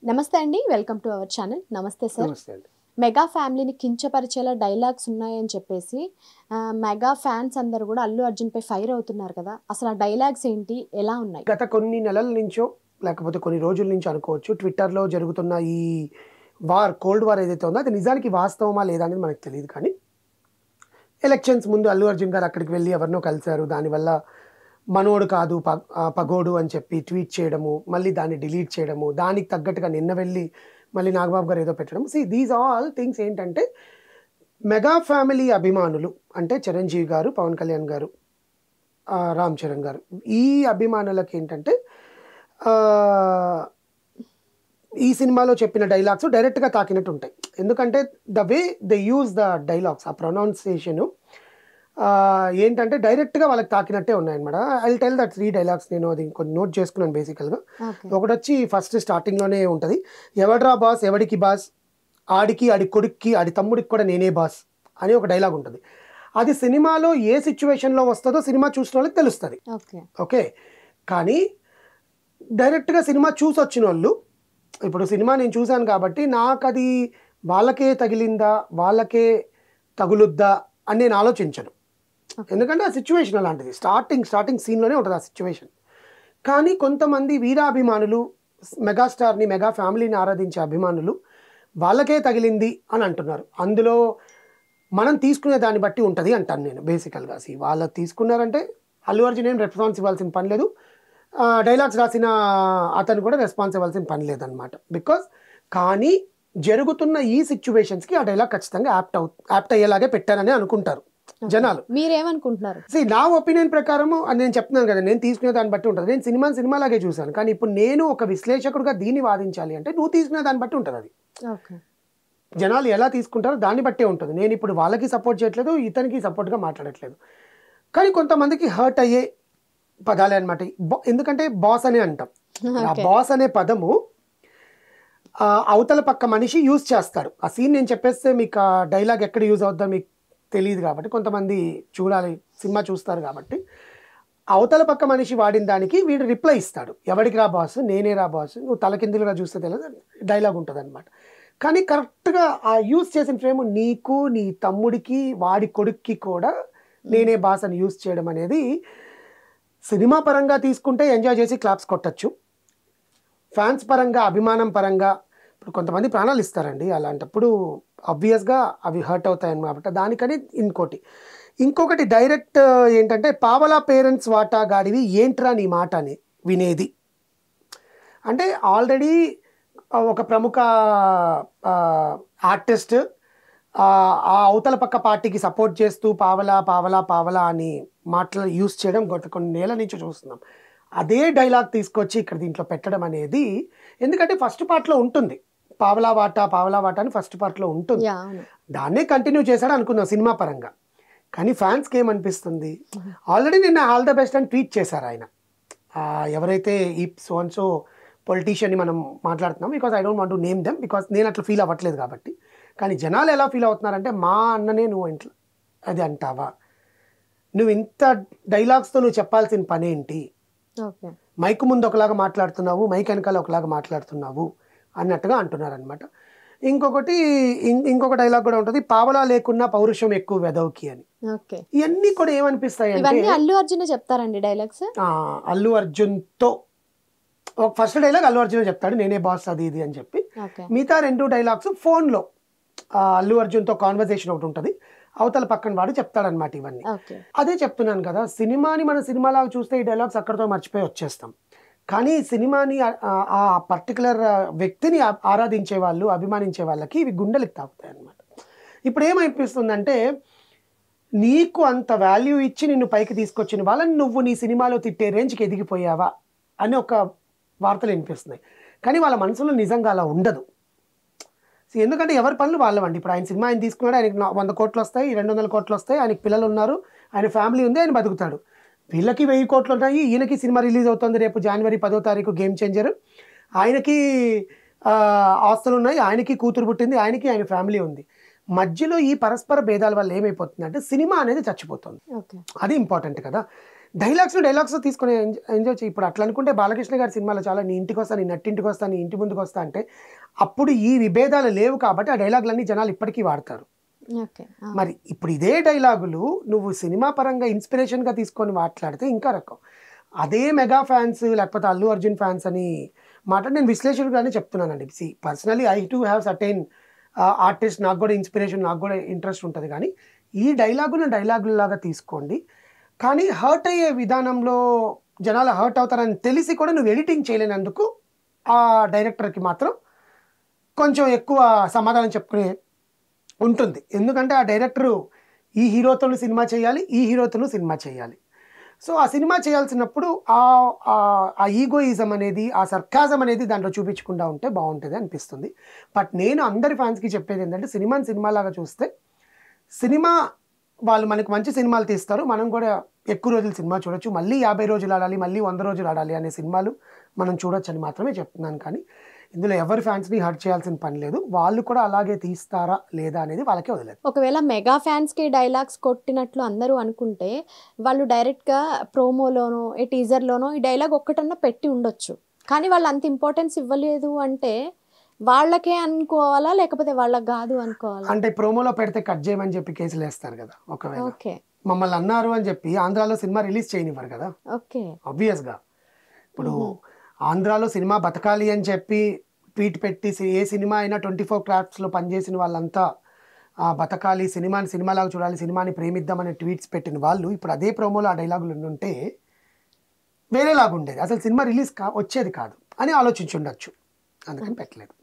నమస్తే అండి, welcome to our channel. నమస్తే సార్. నమస్తే అండి. మెగా ఫ్యామిలీని కించపరిచేలా డైలాగ్స్ ఉన్నాయని చెప్పేసి మెగా ఫ్యాన్స్ అందరూ కూడా అల్లు అర్జున్ పై ఫైర్ అవుతున్నారు కదా. అసలు ఆ డైలాగ్స్ ఏంటి, ఎలా ఉన్నాయి? గత కొన్ని నెలల నుంచో లేకపోతే కొన్ని రోజుల నుంచి అనుకోవచ్చు, ట్విట్టర్లో జరుగుతున్న ఈ కోల్డ్ వార్ ఏదైతే ఉందో అది నిజానికి వాస్తవమా లేదా అనేది మనకు తెలియదు. కానీ ఎలక్షన్స్ ముందు అల్లు అర్జున్ గారు అక్కడికి వెళ్ళి ఎవరినో కలిశారు, దానివల్ల మనోడు కాదు పగోడు అని చెప్పి ట్వీట్ చేయడము, మళ్ళీ దాన్ని డిలీట్ చేయడము, దానికి తగ్గట్టుగా నిన్న వెళ్ళి మళ్ళీ నాగబాబు గారు ఏదో పెట్టడం. దీస్ ఆల్ థింగ్స్ ఏంటంటే మెగా ఫ్యామిలీ అభిమానులు అంటే చిరంజీవి గారు, పవన్ కళ్యాణ్ గారు, రామ్ చరణ్ గారు, ఈ అభిమానులకి ఏంటంటే ఈ సినిమాలో చెప్పిన డైలాగ్స్ డైరెక్ట్గా తాకినట్టు ఉంటాయి. ఎందుకంటే the way they use the dialogues, ఆ ప్రొనౌన్సియేషను ఏంటంటే డైరెక్ట్గా వాళ్ళకి తాకినట్టే ఉన్నాయన్నమాట. I tell that 3 dialogues. నేను అది కొన్ని నోట్ చేసుకున్నాను బేసికల్గా. ఒకటి వచ్చి ఫస్ట్ స్టార్టింగ్లోనే ఉంటుంది, ఎవడ్రా బాస్ ఎవడికి బాస్, ఆడికి ఆడి కొడుక్కి ఆడి తమ్ముడికి కూడా నేనే బాస్ అని ఒక డైలాగ్ ఉంటుంది. అది సినిమాలో ఏ సిచ్యువేషన్లో వస్తుందో సినిమా చూసిన వాళ్ళకి తెలుస్తుంది. ఓకే, కానీ డైరెక్ట్గా సినిమా చూసి వచ్చిన వాళ్ళు, ఇప్పుడు సినిమా నేను చూశాను కాబట్టి నాకు అది వాళ్ళకే తగిలిందా వాళ్ళకే తగులుద్దా అని నేను ఆలోచించను. ఎందుకంటే ఆ సిచ్యువేషన్ అలాంటిది, స్టార్టింగ్ సీన్లోనే ఉంటుంది ఆ సిచ్యువేషన్. కానీ కొంతమంది వీరాభిమానులు, మెగాస్టార్ని మెగా ఫ్యామిలీని ఆరాధించే అభిమానులు వాళ్ళకే తగిలింది అని అంటున్నారు. అందులో మనం తీసుకునే దాన్ని బట్టి ఉంటుంది అంటాను నేను బేసికల్గా. వాళ్ళు తీసుకున్నారంటే అల్లు అర్జున్ ఏం రెస్పాన్స్ ఇవ్వాల్సిన పని లేదు, డైలాగ్స్ రాసిన అతను కూడా రెస్పాన్స్ ఇవ్వాల్సిన పని లేదనమాట. కానీ జరుగుతున్న ఈ సిచ్యువేషన్స్కి ఆ డైలాగ్ ఖచ్చితంగా యాప్ట్ అయ్యేలాగే పెట్టారని అనుకుంటారు జనాలు. మీరేమనుకుంటున్నారు? నా ఒపీనియన్ ప్రకారము నేను చెప్తున్నాను కదా, నేను తీసుకునే దాన్ని బట్టి ఉంటుంది. నేను సినిమాలాగే చూశాను, కానీ ఇప్పుడు నేను ఒక విశ్లేషకుడుగా దీన్ని వాదించాలి అంటే నువ్వు తీసుకునే దాన్ని బట్టి ఉంటుంది. అది జనాలు ఎలా తీసుకుంటారో దాన్ని బట్టే ఉంటుంది. నేను ఇప్పుడు వాళ్ళకి సపోర్ట్ చేయట్లేదు, ఇతనికి సపోర్ట్గా మాట్లాడట్లేదు. కానీ కొంతమందికి హర్ట్ అయ్యే పదాలే అనమాట. ఎందుకంటే బాస్ అనే అంటాం, ఆ బాస్ అనే పదము అవతల పక్క మనిషి యూజ్ చేస్తాడు. ఆ సీన్ నేను చెప్పేస్తే మీకు ఆ డైలాగ్ ఎక్కడ యూజ్ అవుద్దో మీకు తెలియదు కాబట్టి, కొంతమంది చూడాలి, సినిమా చూస్తారు కాబట్టి, అవతల పక్క మనిషి వాడిన దానికి వీడు రిప్లై ఇస్తాడు, ఎవడికి రా బాస్, నేనే రా బాస్, నువ్వు తలకిందులుగా చూస్తే తెలియదు డైలాగ్ ఉంటుంది అనమాట. కానీ కరెక్ట్గా ఆ యూజ్ చేసిన ఫ్రేమ్ నీకు, నీ తమ్ముడికి, వాడి కొడుక్కి కూడా నేనే బాస్ అని యూజ్ చేయడం అనేది సినిమా పరంగా తీసుకుంటే ఎంజాయ్ చేసి క్లాప్స్ కొట్టచ్చు. ఫ్యాన్స్ పరంగా, అభిమానం పరంగా ఇప్పుడు కొంతమంది ప్రాణాలు ఇస్తారండి, అలాంటప్పుడు ఆబ్వియస్గా అవి హర్ట్ అవుతాయి అన్నమాట. దానికని ఇంకొకటి డైరెక్ట్ ఏంటంటే పావలా పేరెంట్స్ వాటా గాడివి ఏంట్రా నీ మాట అని వినేది. అంటే ఆల్రెడీ ఒక ప్రముఖ ఆర్టిస్ట్ ఆ అవతల పక్క పార్టీకి సపోర్ట్ చేస్తూ పావలా పావలా పావలా అని మాటలు యూజ్ చేయడం గత కొన్ని నెలల నుంచి చూస్తున్నాం. అదే డైలాగ్ తీసుకొచ్చి ఇక్కడ దీంట్లో పెట్టడం అనేది, ఎందుకంటే ఫస్ట్ పార్ట్లో ఉంటుంది పావలా వాటా అని ఫస్ట్ పార్ట్లో ఉంటుంది, దాన్నే కంటిన్యూ చేశాడు అనుకుందాం సినిమా పరంగా. కానీ ఫ్యాన్స్కి ఏమనిపిస్తుంది, ఆల్రెడీ నిన్న ఆల్ ద బెస్ట్ అని ట్వీట్ చేశారు ఆయన. ఎవరైతే ఈ సో పొలిటీషియన్ని మనం మాట్లాడుతున్నాం, because I don't want to name them, because నేను అట్లా ఫీల్ అవ్వట్లేదు కాబట్టి. కానీ జనాలు ఎలా ఫీల్ అవుతున్నారంటే, మా అన్ననే నువ్వు ఇంట్లో అది అంటావా, నువ్వు ఇంత డైలాగ్స్తో నువ్వు చెప్పాల్సిన పనేంటి, మైక్ ముందు ఒకలాగా మాట్లాడుతున్నావు, మైక్ వెనకాల ఒకలాగా మాట్లాడుతున్నావు అన్నట్టుగా అంటున్నారు అనమాట. ఇంకొక డైలాగ్ కూడా ఉంటుంది, పావలా లేకున్నా పౌరుషం ఎక్కువ వెదవుకి అని. ఇవన్నీ కూడా ఏమనిపిస్తాయి అంటే అల్లు అర్జున్ చెప్తారండి డైలాగ్స్. అల్లు అర్జున్తో ఫస్ట్ డైలాగ్ అల్లు అర్జున్ చెప్తాడు, నేనే బాస్ అది ఇది అని చెప్పి. మిగతా 2 డైలాగ్స్ ఫోన్లో అల్లు అర్జున్తో కాన్వర్సేషన్ ఒకటి ఉంటుంది, అవతల పక్కన వాడు చెప్తాడనమాట. ఇవన్నీ అదే చెప్తున్నాను కదా, సినిమాని మన సినిమాలాగా చూస్తే ఈ డైలాగ్స్ అక్కడితో మర్చిపోయి వచ్చేస్తాం. కానీ సినిమాని ఆ పర్టికులర్ వ్యక్తిని ఆరాధించే వాళ్ళు, అభిమానించే వాళ్ళకి ఇవి గుండెలకు తాకుతాయి అన్నమాట. ఇప్పుడు ఏమనిపిస్తుందంటే, నీకు అంత వాల్యూ ఇచ్చి నిన్ను పైకి తీసుకొచ్చిన వాళ్ళని నువ్వు నీ సినిమాలో తిట్టే రేంజ్కి ఎదిగిపోయావా అని ఒక వార్తలు వినిపిస్తున్నాయి. కానీ వాళ్ళ మనసులో నిజంగా అలా ఉండదు. ఎందుకంటే ఎవరి పనులు వాళ్ళవండి. ఇప్పుడు ఆయన సినిమా ఆయన తీసుకున్నాడు, ఆయనకి 100 కోట్లు వస్తాయి, 200 కోట్లు వస్తాయి, ఆయనకి పిల్లలు ఉన్నారు, ఆయన ఫ్యామిలీ ఉంది, ఆయన బతుకుతాడు. వీళ్ళకి 1000 కోట్లు ఉంటాయి, ఈయనకి సినిమా రిలీజ్ అవుతుంది రేపు జనవరి 10వ తారీఖు గేమ్ చేంజర్, ఆయనకి ఆస్తులు ఉన్నాయి, ఆయనకి కూతురు పుట్టింది, ఆయనకి ఆయన ఫ్యామిలీ ఉంది. మధ్యలో ఈ పరస్పర భేదాల వల్ల ఏమైపోతుందంటే సినిమా అనేది చచ్చిపోతుంది. అది ఇంపార్టెంట్ కదా. డైలాగ్స్ తీసుకొని ఎంజాయ్ చేయి. ఇప్పుడు అట్లా అనుకుంటే బాలకృష్ణ గారి సినిమాలో చాలా నీ ఇంటికి వస్తా, నీ నట్టింటికి వస్తా, నీ ఇంటి ముందుకు వస్తా అంటే అప్పుడు ఈ విభేదాలు లేవు కాబట్టి ఆ డైలాగులన్నీ జనాలు ఇప్పటికీ వాడతారు. ఓకే. మరి ఇప్పుడు ఇదే డైలాగులు నువ్వు సినిమా పరంగా ఇన్స్పిరేషన్గా తీసుకొని మాట్లాడితే ఇంకా రకం. అదే మెగా ఫ్యాన్స్ లేకపోతే అల్లు అర్జున్ ఫ్యాన్స్ అని మాట నేను విశ్లేషకులుగానే చెప్తున్నానండి. Personally I to have certain artist, నాకు కూడా ఇన్స్పిరేషన్, నాకు కూడా ఇంట్రెస్ట్ ఉంటుంది. కానీ ఈ డైలాగులాగా తీసుకోండి. కానీ హర్ట్ అయ్యే విధానంలో జనాలు హర్ట్ అవుతారని తెలిసి కూడా నువ్వు ఎడిటింగ్ చేయలేనందుకు ఆ డైరెక్టర్కి మాత్రం కొంచెం ఎక్కువ సమాధానం చెప్పుకునే ఉంటుంది. ఎందుకంటే ఆ డైరెక్టరు ఈ హీరోతో సినిమా చేయాలి, ఈ హీరోతో సినిమా చేయాలి. సో ఆ సినిమా చేయాల్సినప్పుడు ఆ ఈగోయిజం అనేది, ఆ సర్కాజం అనేది దాంట్లో చూపించకుండా ఉంటే బాగుంటుంది అనిపిస్తుంది. బట్ నేను అందరి ఫ్యాన్స్కి చెప్పేది ఏంటంటే సినిమాలాగా చూస్తే సినిమా వాళ్ళు మనకు మంచి సినిమాలు తీస్తారు, మనం కూడా ఎక్కువ రోజులు సినిమా చూడొచ్చు. మళ్ళీ 50 రోజులు ఆడాలి, మళ్ళీ 100 రోజులు ఆడాలి అనే సినిమాలు మనం చూడొచ్చు అని మాత్రమే చెప్తున్నాను. కానీ ఇందులో ఎవరి ఫ్యాన్స్ని హర్ట్ చేయాల్సిన పని లేదు. వాళ్ళు కూడా అలాగే తీస్తారా లేదా అనేది వాళ్ళకే వదిలేదు. ఒకవేళ మెగా ఫ్యాన్స్కి డైలాగ్స్ కొట్టినట్లు అందరూ అనుకుంటే వాళ్ళు డైరెక్ట్గా ప్రోమోలోనో ఈ టీజర్లోనో ఈ డైలాగ్ ఒక్కటన్నా పెట్టి ఉండొచ్చు. కానీ వాళ్ళు అంత ఇంపార్టెన్స్ ఇవ్వలేదు అంటే వాళ్ళకే అనుకోవాలా లేకపోతే వాళ్ళకి కాదు అనుకోవాలా? అంటే ప్రోమోలో పెడితే కట్ చేయమని చెప్పి కేసులు వేస్తారు కదా. ఒకవేళ ఓకే. మమ్మల్ని అన్నారు అని చెప్పి ఆంధ్రాలో సినిమా రిలీజ్ చేయనివ్వరు కదా. ఓకే. ఆబ్వియస్గా ఇప్పుడు ఆంధ్రాలో సినిమా బతకాలి అని చెప్పి ట్వీట్ పెట్టి ఏ సినిమా అయినా 24 క్రాఫ్ట్స్లో పనిచేసిన వాళ్ళంతా బతకాలి, సినిమాలాగా చూడాలి, సినిమాని ప్రేమిద్దామనే ట్వీట్స్ పెట్టిన వాళ్ళు ఇప్పుడు అదే ప్రోమోలో ఆ డైలాగులు ఉంటే వేరేలాగా ఉండేది, అసలు సినిమా రిలీజ్ వచ్చేది కాదు అని ఆలోచించి ఉండొచ్చు. అందుకని పెట్టలేదు.